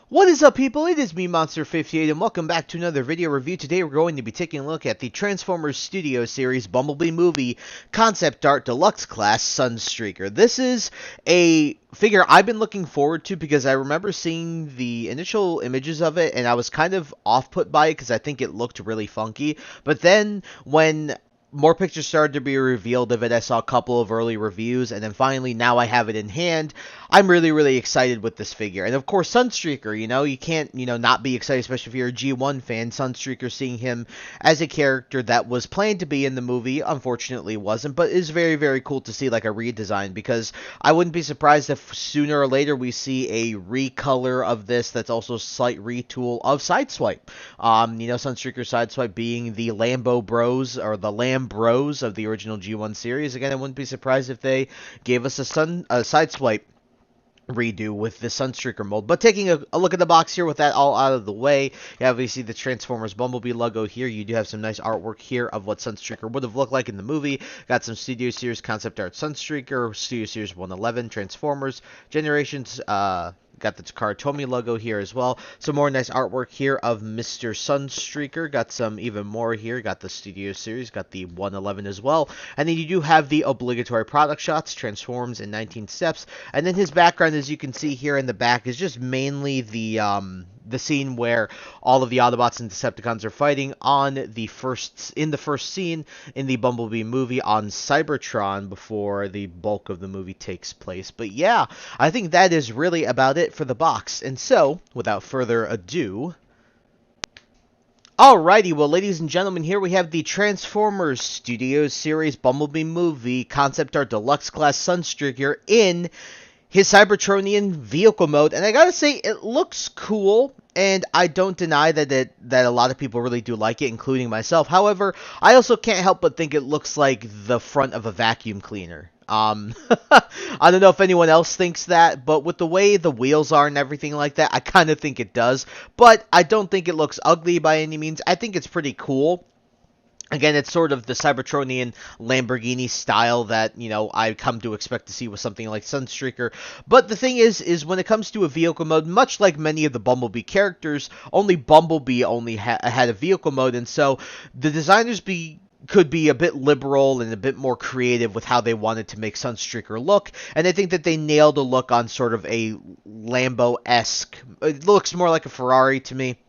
What is up, people? It is me, Monster58, and welcome back to another video review. Today we're going to be taking a look at the Transformers Studio Series Bumblebee movie concept art deluxe class Sunstreaker. This is a figure I've been looking forward to because I remember seeing the initial images of it and I was kind of off-put by it because I think it looked really funky. But then when more pictures started to be revealed of it, I saw a couple of early reviews, and then finally now I have it in hand. I'm really excited with this figure. And of course, Sunstreaker, you can't, not be excited, especially if you're a G1 fan. Sunstreaker, seeing him as a character that was planned to be in the movie, unfortunately wasn't, but is very cool to see like a redesign, because I wouldn't be surprised if sooner or later we see a recolor of this that's also a slight retool of Sideswipe. Sunstreaker Sideswipe being the Lambo Bros, or the Lamb Bros of the original G1 series. Again, I wouldn't be surprised if they gave us a Sideswipe redo with the Sunstreaker mold. But taking a look at the box here with that all out of the way, you obviously see the Transformers Bumblebee logo here. You do have some nice artwork here of what Sunstreaker would have looked like in the movie. Got some Studio Series concept art Sunstreaker, Studio Series 111, Transformers, Generations, got the Takara Tomy logo here as well. Some more nice artwork here of Mr. Sunstreaker. Got some even more here. Got the Studio Series. Got the 111 as well. And then you do have the obligatory product shots. Transforms in 19 steps. And then his background, as you can see here in the back, is just mainly the scene where all of the Autobots and Decepticons are fighting in the first scene in the Bumblebee movie on Cybertron before the bulk of the movie takes place. But yeah, I think that is really about it for the box. And so, without further ado, alrighty, well, ladies and gentlemen, here we have the Transformers Studios Series Bumblebee movie concept art deluxe class Sunstreaker in his Cybertronian vehicle mode, and I gotta say, it looks cool, and I don't deny that a lot of people really do like it, including myself. However, I also can't help but think it looks like the front of a vacuum cleaner. I don't know if anyone else thinks that, but with the way the wheels are and everything like that, I kind of think it does. But I don't think it looks ugly by any means. I think it's pretty cool. Again, it's sort of the Cybertronian Lamborghini style that, I come to expect to see with something like Sunstreaker. But the thing is when it comes to a vehicle mode, much like many of the Bumblebee characters, only Bumblebee had a vehicle mode, and so the designers could be a bit liberal and a bit more creative with how they wanted to make Sunstreaker look, and I think that they nailed a look on sort of a Lambo-esque. It looks more like a Ferrari to me,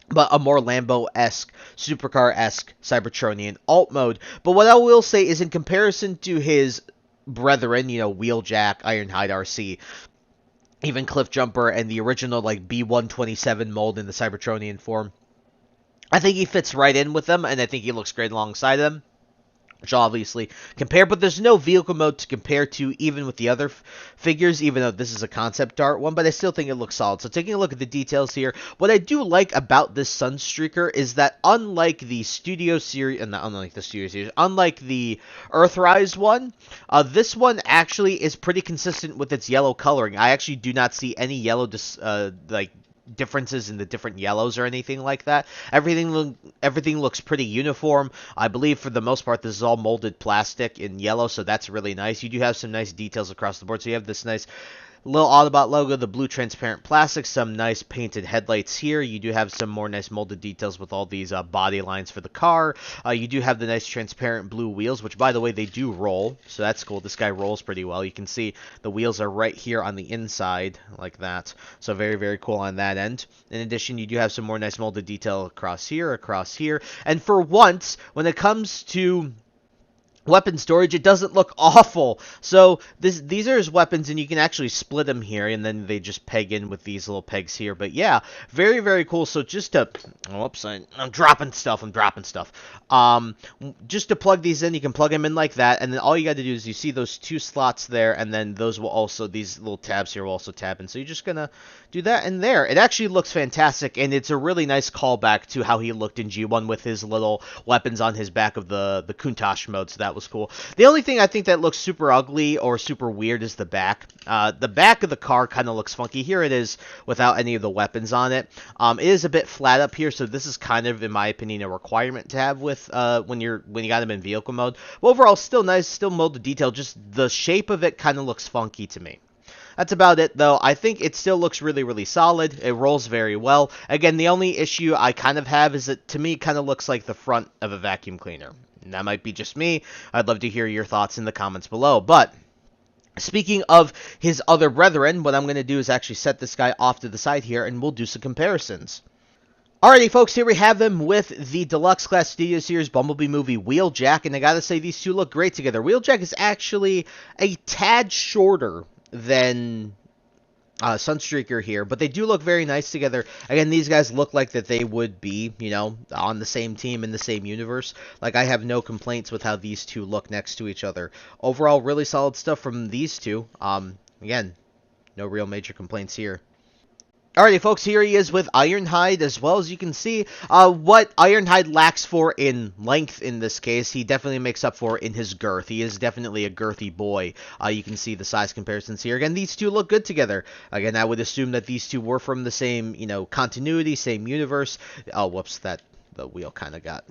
but a more Lambo-esque, supercar-esque Cybertronian alt mode. But what I will say is, in comparison to his brethren, Wheeljack, Ironhide RC, even Cliffjumper, and the original B127 mold in the Cybertronian form, I think he fits right in with them, and I think he looks great alongside them, which I'll obviously compare, but there's no vehicle mode to compare to even with the other figures, even though this is a concept art one, but I still think it looks solid. So taking a look at the details here, what I do like about this Sunstreaker is that unlike the Studio Series, unlike the Earthrise one, this one actually is pretty consistent with its yellow coloring. I actually do not see any yellow differences in the different yellows or anything like that. Everything looks pretty uniform. I believe for the most part this is all molded plastic in yellow, so that's really nice. You do have some nice details across the board. So you have this nice little Autobot logo, the blue transparent plastic, some nice painted headlights here. You do have some more nice molded details with all these body lines for the car. You do have the nice transparent blue wheels, which, by the way, they do roll, so that's cool. This guy rolls pretty well. You can see the wheels are right here on the inside, like that. So very cool on that end. In addition, you do have some more nice molded detail across here, and for once, when it comes to weapon storage, it doesn't look awful. So these are his weapons, and you can actually split them here, and then they just peg in with these little pegs here. But yeah, very cool. So just to, I'm dropping stuff. Just to plug these in, you can plug them in like that, and then all you got to do is you see those two slots there, and then those will also, these little tabs here will also tab in. So you're just gonna do that in there. It actually looks fantastic, and it's a really nice callback to how he looked in G1 with his little weapons on his back of the Countach mode. So that was cool. The only thing I think that looks super ugly or super weird is the back. The back of the car kind of looks funky. Here it is without any of the weapons on it. It is a bit flat up here, so this is kind of, in my opinion, a requirement to have with when you got them in vehicle mode. But overall, still nice, still molded detail. Just the shape of it kind of looks funky to me. That's about it, though. I think it still looks really, really solid. It rolls very well. Again, the only issue I kind of have is that, to me, it kind of looks like the front of a vacuum cleaner. And that might be just me. I'd love to hear your thoughts in the comments below. But speaking of his other brethren, what I'm going to do is actually set this guy off to the side here, and we'll do some comparisons. Alrighty, folks, here we have them with the Deluxe Class Studio Series Bumblebee movie Wheeljack, and I gotta say, these two look great together. Wheeljack is actually a tad shorter than Sunstreaker here, but they do look very nice together. Again, these guys look like that they would be, you know, on the same team in the same universe. Like, I have no complaints with how these two look next to each other. Overall, really solid stuff from these two. Again, no real major complaints here. Alrighty, folks, here he is with Ironhide. As well as you can see, what Ironhide lacks for in length in this case, he definitely makes up for in his girth. He is definitely a girthy boy. You can see the size comparisons here. Again, these two look good together. Again, I would assume that these two were from the same, you know, continuity, same universe. Oh, whoops, the wheel kind of got...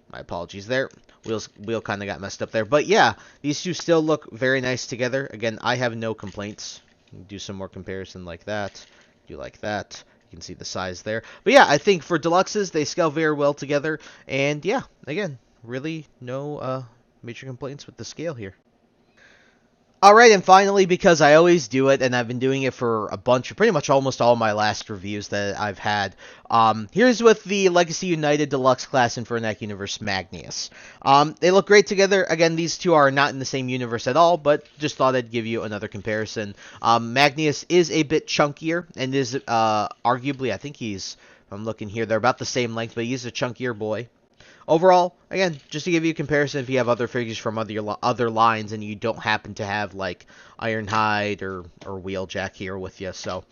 My apologies there. Wheel kind of got messed up there. But yeah, these two still look very nice together. Again, I have no complaints. Do some more comparison like that. Do like that. You can see the size there. But yeah, I think for deluxes, they scale very well together. And yeah, again, really no major complaints with the scale here. Alright, and finally, because I always do it, and I've been doing it for a bunch, pretty much almost all my last reviews that I've had, here's with the Legacy United Deluxe Class Infernac Universe Magnius. They look great together. Again, these two are not in the same universe at all, but just thought I'd give you another comparison. Magnius is a bit chunkier, and is arguably, I think he's, if I'm looking here, they're about the same length, but he's a chunkier boy. Overall, again, just to give you a comparison, if you have other figures from other lines and you don't happen to have, like, Ironhide or Wheeljack here with you. So,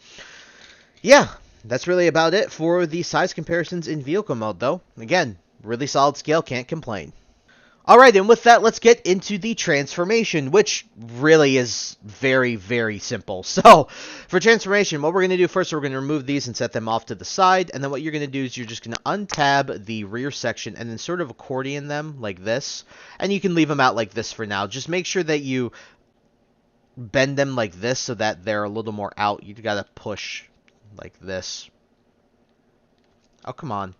yeah, that's really about it for the size comparisons in vehicle mode, though. Again, really solid scale, can't complain. Alright, and with that, let's get into the transformation, which really is very, very simple. So, for transformation, what we're going to do first, we're going to remove these and set them off to the side, and then what you're going to do is you're just going to untab the rear section and then sort of accordion them like this, and you can leave them out like this for now. Just make sure that you bend them like this so that they're a little more out. You got to push like this. Oh, come on.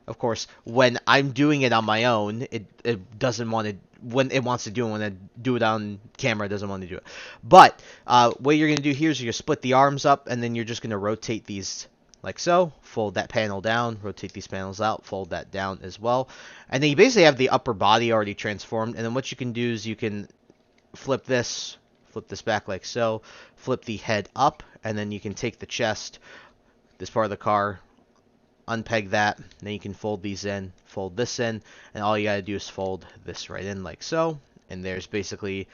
Of course, when I'm doing it on my own, it doesn't want to, when it wants to do it, when I do it on camera, it doesn't want to do it. But, what you're going to do here is you're going to split the arms up, and then you're just going to rotate these like so, fold that panel down, rotate these panels out, fold that down as well. And then you basically have the upper body already transformed, and then what you can do is you can flip this back like so, flip the head up, and then you can take the chest, this part of the car, unpeg that, then you can fold these in, fold this in, and all you gotta do is fold this right in like so, and there's basically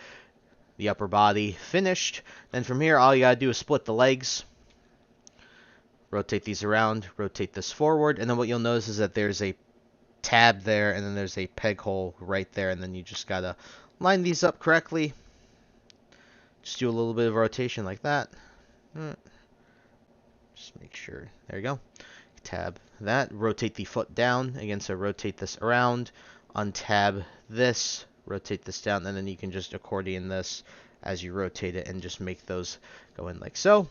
the upper body finished. Then from here, all you gotta do is split the legs, rotate these around, rotate this forward, and then what you'll notice is that there's a tab there, and then there's a peg hole right there, and then you just gotta line these up correctly. Just do a little bit of rotation like that. Just make sure, there you go. Tab that, rotate the foot down again, so rotate this around, untab this, rotate this down, and then you can just accordion this as you rotate it and just make those go in like so.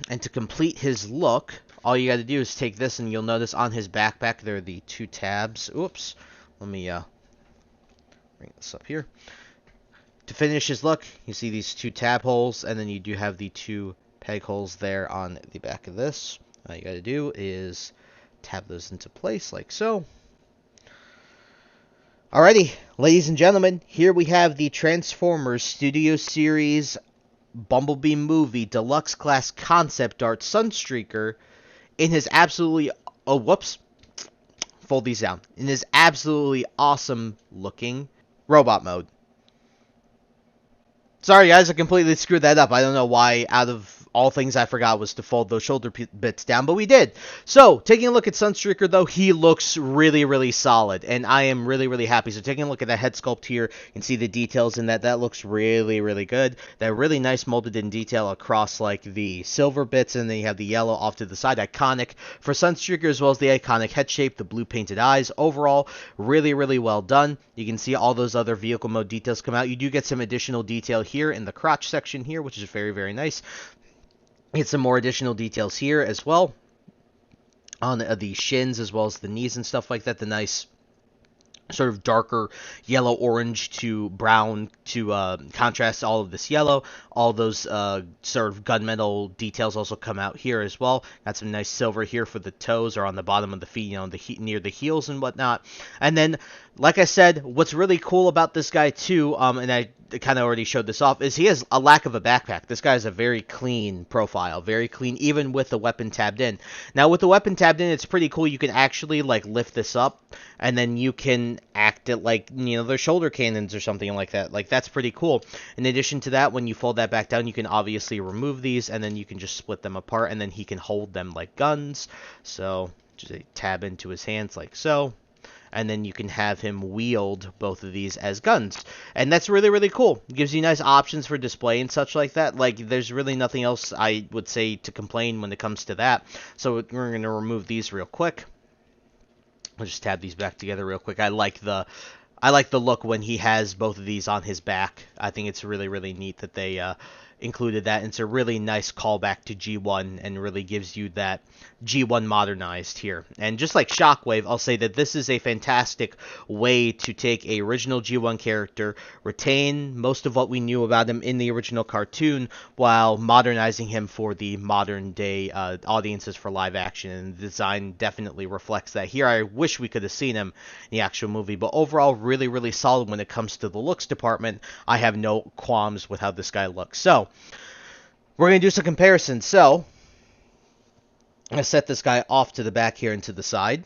And to complete his look, all you got to do is take this, and you'll notice on his backpack there are the two tabs. Oops, let me bring this up here. To finish his look, you see these two tab holes, and then you do have the two peg holes there on the back of this. All you gotta do is tab those into place like so. Alrighty, ladies and gentlemen, here we have the Transformers Studio Series Bumblebee movie Deluxe Class Concept Art Sunstreaker in his absolutely, oh whoops, fold these down, in his absolutely awesome looking robot mode. Sorry guys, I completely screwed that up. I don't know why out of all things I forgot was to fold those shoulder bits down, but we did. So, taking a look at Sunstreaker, though, he looks really, really solid, and I am really, really happy. So, taking a look at that head sculpt here, you can see the details in that. That looks really, really good. That really nice molded in detail across, like, the silver bits, and then you have the yellow off to the side. Iconic for Sunstreaker, as well as the iconic head shape, the blue painted eyes. Overall, really, really well done. You can see all those other vehicle mode details come out. You do get some additional detail here in the crotch section here, which is very, very nice. Get some more additional details here as well on the shins as well as the knees and stuff like that. The nice sort of darker yellow orange to brown to contrast all of this yellow. All those sort of gunmetal details also come out here as well. Got some nice silver here for the toes or on the bottom of the feet, you know, near the heels and whatnot. And then, like I said, what's really cool about this guy too, and I kind of already showed this off, is he has a lack of a backpack. This guy has a very clean profile, very clean, even with the weapon tabbed in. Now, with the weapon tabbed in, it's pretty cool. You can actually, like, lift this up, and then you can act it like, you know, they're shoulder cannons or something like that. Like, that's pretty cool. In addition to that, when you fold that back down, you can obviously remove these, and then you can just split them apart, and then he can hold them like guns. So, just tab into his hands like so. And then you can have him wield both of these as guns. And that's really, really cool. It gives you nice options for display and such like that. Like, there's really nothing else I would say to complain when it comes to that. So we're going to remove these real quick. I'll just tab these back together real quick. I like the look when he has both of these on his back. I think it's really, really neat that they included that. And it's a really nice callback to G1 and really gives you that G1 modernized here. And just like Shockwave, I'll say that this is a fantastic way to take a original G1 character, retain most of what we knew about him in the original cartoon, while modernizing him for the modern day audiences for live action. And the design definitely reflects that. Here, I wish we could have seen him in the actual movie, but overall, really, really solid when it comes to the looks department. I have no qualms with how this guy looks. So, we're going to do some comparisons. So, I'm going to set this guy off to the back here and to the side.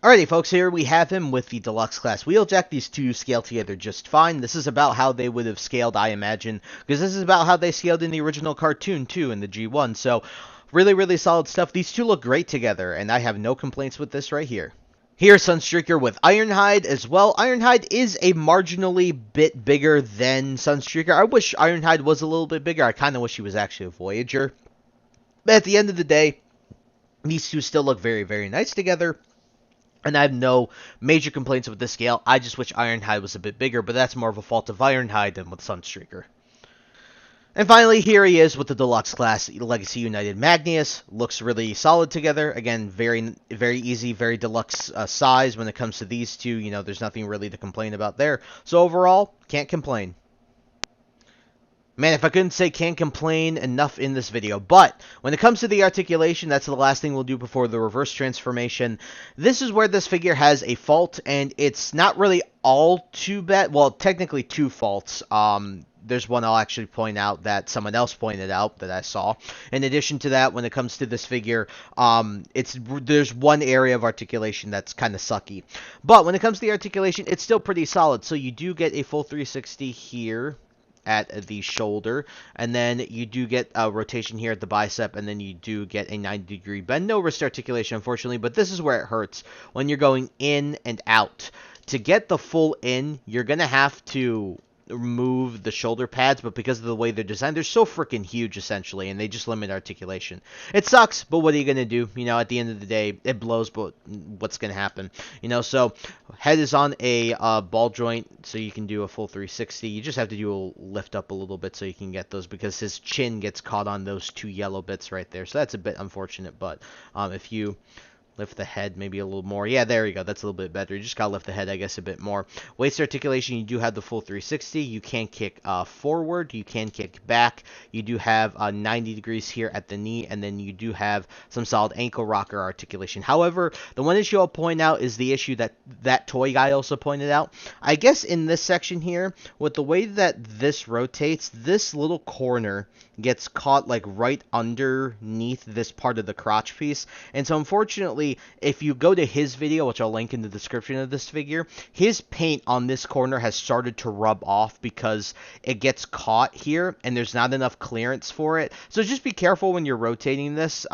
Alrighty, folks, here we have him with the Deluxe class Wheeljack. These two scale together just fine. This is about how they would have scaled, I imagine, because this is about how they scaled in the original cartoon, too, in the G1. So, really, really solid stuff. These two look great together, and I have no complaints with this right here. Here's Sunstreaker with Ironhide as well. Ironhide is a marginally bit bigger than Sunstreaker. I wish Ironhide was a little bit bigger. I kind of wish he was actually a Voyager. But at the end of the day, these two still look very, very nice together. And I have no major complaints with this scale. I just wish Ironhide was a bit bigger, but that's more of a fault of Ironhide than with Sunstreaker. And finally, here he is with the Deluxe class Legacy United Magnus. Looks really solid together. Again, very, very easy, very deluxe size when it comes to these two. You know, there's nothing really to complain about there. So overall, can't complain. Man, if I couldn't say can't complain enough in this video. But when it comes to the articulation, that's the last thing we'll do before the reverse transformation. This is where this figure has a fault, and it's not really all too bad. Well, technically two faults. There's one I'll actually point out that someone else pointed out that I saw. In addition to that, when it comes to this figure, there's one area of articulation that's kind of sucky. But when it comes to the articulation, it's still pretty solid. So you do get a full 360 here at the shoulder, and then you do get a rotation here at the bicep, and then you do get a 90-degree bend. No wrist articulation, unfortunately, but this is where it hurts when you're going in and out. To get the full in, you're going to have to remove the shoulder pads, but because of the way they're designed, they're so freaking huge, essentially, and they just limit articulation. It sucks, but what are you going to do? You know, at the end of the day, it blows, but what's going to happen? You know, so head is on a ball joint, so you can do a full 360. You just have to do a lift up a little bit so you can get those, because his chin gets caught on those two yellow bits right there, so that's a bit unfortunate, but if you lift the head maybe a little more. Yeah, there you go. That's a little bit better. You just got to lift the head, I guess, a bit more. Waist articulation, you do have the full 360. You can kick forward. You can kick back. You do have 90 degrees here at the knee, and then you do have some solid ankle rocker articulation. However, the one issue I'll point out is the issue that toy guy also pointed out. I guess in this section here, with the way that this rotates, this little corner gets caught like right underneath this part of the crotch piece. And so unfortunately, basically, if you go to his video, which I'll link in the description of this figure, his paint on this corner has started to rub off because it gets caught here and there's not enough clearance for it. So just be careful when you're rotating this.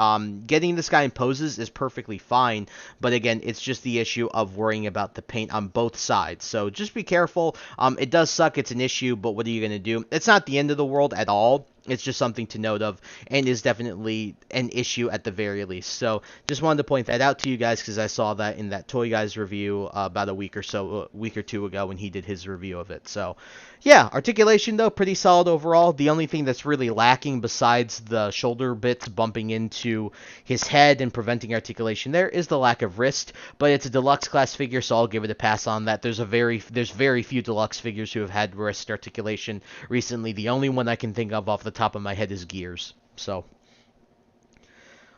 Getting this guy in poses is perfectly fine, but again, it's just the issue of worrying about the paint on both sides. So just be careful. It does suck, it's an issue, but what are you going to do? It's not the end of the world at all. It's just something to note of, and is definitely an issue at the very least. So just wanted to point that out to you guys because I saw that in that Toy Guys review about a week or two ago when he did his review of it. So yeah, articulation though, pretty solid overall. The only thing that's really lacking besides the shoulder bits bumping into his head and preventing articulation there is the lack of wrist, but it's a deluxe class figure, so I'll give it a pass on that. There's very few deluxe figures who have had wrist articulation recently. The only one I can think of off the top of my head is Gears. So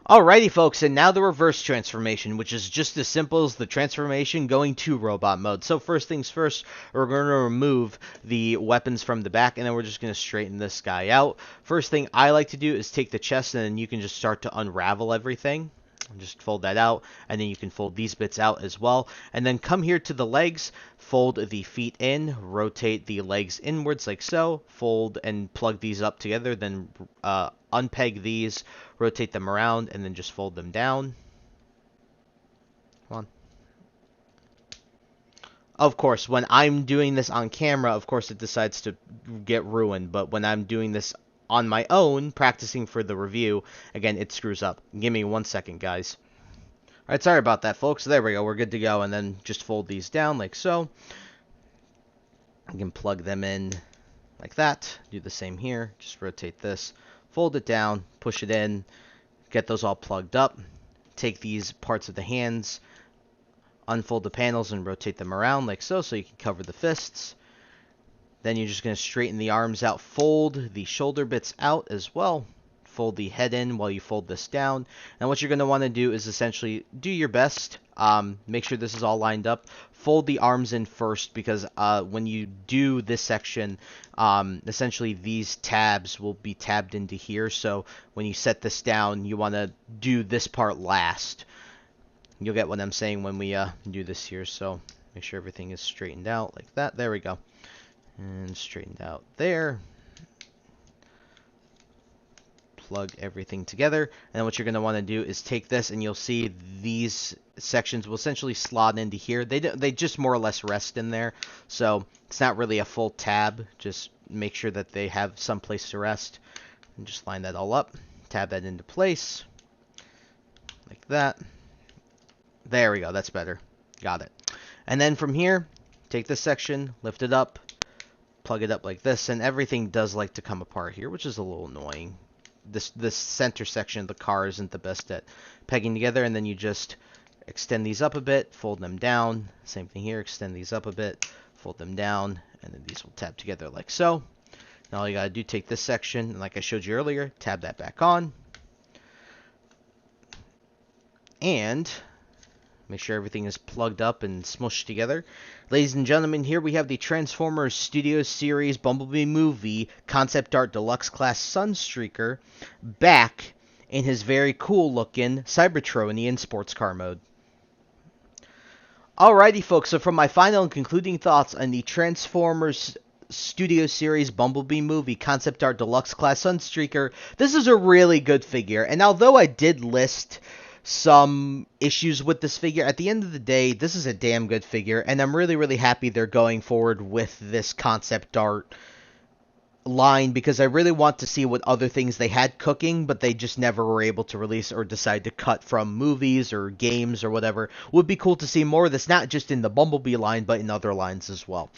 alrighty folks, and now the reverse transformation, which is just as simple as the transformation going to robot mode. So first things first, we're going to remove the weapons from the back, and then we're just going to straighten this guy out. First thing I like to do is take the chest, and then you can just start to unravel everything. Just fold that out, and then you can fold these bits out as well. And then come here to the legs, fold the feet in, rotate the legs inwards like so, fold and plug these up together, then unpeg these, rotate them around, and then just fold them down. Come on. Of course, when I'm doing this on camera, of course it decides to get ruined, but when I'm doing this on my own, practicing for the review, again, it screws up. Give me 1 second, guys. Alright, sorry about that, folks. There we go. We're good to go. And then just fold these down like so. You can plug them in like that. Do the same here. Just rotate this. Fold it down. Push it in. Get those all plugged up. Take these parts of the hands. Unfold the panels and rotate them around like so, so you can cover the fists. Then you're just going to straighten the arms out, fold the shoulder bits out as well, fold the head in while you fold this down. And what you're going to want to do is essentially do your best, make sure this is all lined up, fold the arms in first because when you do this section, essentially these tabs will be tabbed into here. So when you set this down, you want to do this part last. You'll get what I'm saying when we do this here. So make sure everything is straightened out like that. There we go. And straightened out there. Plug everything together. And then what you're going to want to do is take this, and you'll see these sections will essentially slot into here. They just more or less rest in there. So it's not really a full tab. Just make sure that they have some place to rest. And just line that all up. Tab that into place. Like that. There we go. That's better. Got it. And then from here, take this section, lift it up, plug it up like this, and everything does like to come apart here, which is a little annoying. This center section of the car isn't the best at pegging together, and then you just extend these up a bit, fold them down. Same thing here, extend these up a bit, fold them down, and then these will tab together like so. Now all you gotta do, take this section, and like I showed you earlier, tab that back on. And make sure everything is plugged up and smushed together. Ladies and gentlemen, here we have the Transformers Studios Series Bumblebee Movie Concept Art Deluxe Class Sunstreaker back in his very cool looking Cybertronian sports car mode. Alrighty folks, so from my final and concluding thoughts on the Transformers Studio Series Bumblebee Movie Concept Art Deluxe Class Sunstreaker, this is a really good figure, and although I did list some issues with this figure, at the end of the day, this is a damn good figure, and I'm really, really happy they're going forward with this concept art line because I really want to see what other things they had cooking, but they just never were able to release or decide to cut from movies or games or whatever. Would be cool to see more of this, not just in the Bumblebee line, but in other lines as well.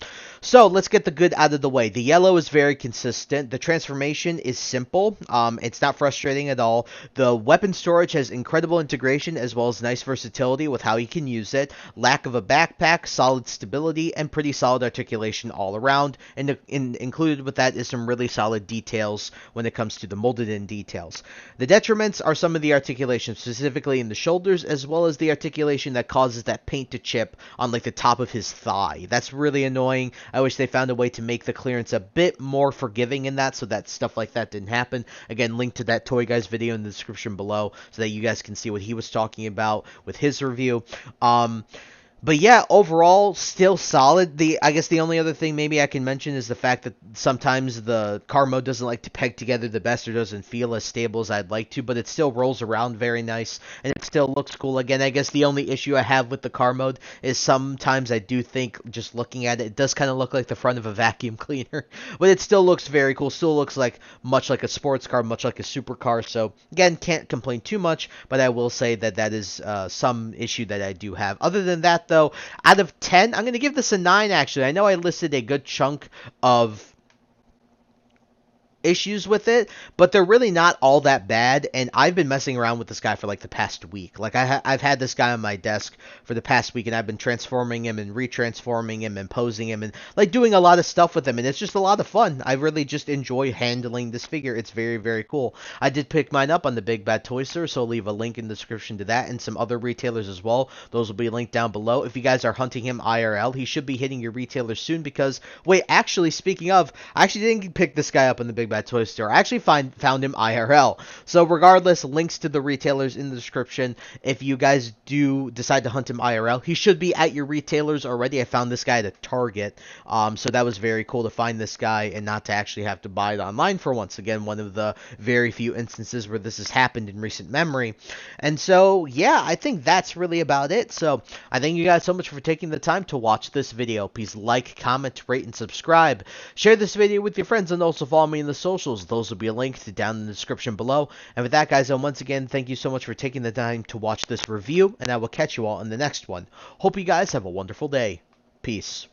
So let's get the good out of the way. The yellow is very consistent. The transformation is simple. It's not frustrating at all. The weapon storage has incredible integration as well as nice versatility with how you can use it. Lack of a backpack, solid stability, and pretty solid articulation all around. And included with that is some some really solid details when it comes to the molded in details. The detriments are some of the articulation, specifically in the shoulders, as well as the articulation that causes that paint to chip on like the top of his thigh. That's really annoying. I wish they found a way to make the clearance a bit more forgiving in that, so that stuff like that didn't happen. Again, link to that Toy Guys video in the description below so that you guys can see what he was talking about with his review. But yeah, overall, still solid. I guess the only other thing maybe I can mention is the fact that sometimes the car mode doesn't like to peg together the best, or doesn't feel as stable as I'd like to, but it still rolls around very nice, and it still looks cool. Again, I guess the only issue I have with the car mode is sometimes I do think, just looking at it, it does kind of look like the front of a vacuum cleaner, but it still looks very cool. Still looks like much like a sports car, much like a supercar, so again, can't complain too much, but I will say that that is some issue that I do have. Other than that, though, out of 10, I'm going to give this a 9, actually. I know I listed a good chunk of issues with it, but they're really not all that bad, and I've been messing around with this guy for like the past week. Like I've had this guy on my desk for the past week, and I've been transforming him and retransforming him and posing him and like doing a lot of stuff with him, and it's just a lot of fun. I really just enjoy handling this figure. It's very, very cool. I did pick mine up on the Big Bad Toy Store, so I'll leave a link in the description to that and some other retailers as well. Those will be linked down below. If you guys are hunting him IRL, he should be hitting your retailers soon, because, wait, actually, speaking of, I actually didn't pick this guy up on the Big Bad Toy Store. I actually found him IRL. So regardless, links to the retailers in the description. If you guys do decide to hunt him IRL, he should be at your retailers already. I found this guy at a Target. So that was very cool to find this guy and not to actually have to buy it online for once. Again, one of the very few instances where this has happened in recent memory. And so, yeah, I think that's really about it. So I thank you guys so much for taking the time to watch this video. Please like, comment, rate, and subscribe. Share this video with your friends, and also follow me in the socials. Those will be linked down in the description below. And with that, guys, once again, thank you so much for taking the time to watch this review, and I will catch you all in the next one. Hope you guys have a wonderful day. Peace.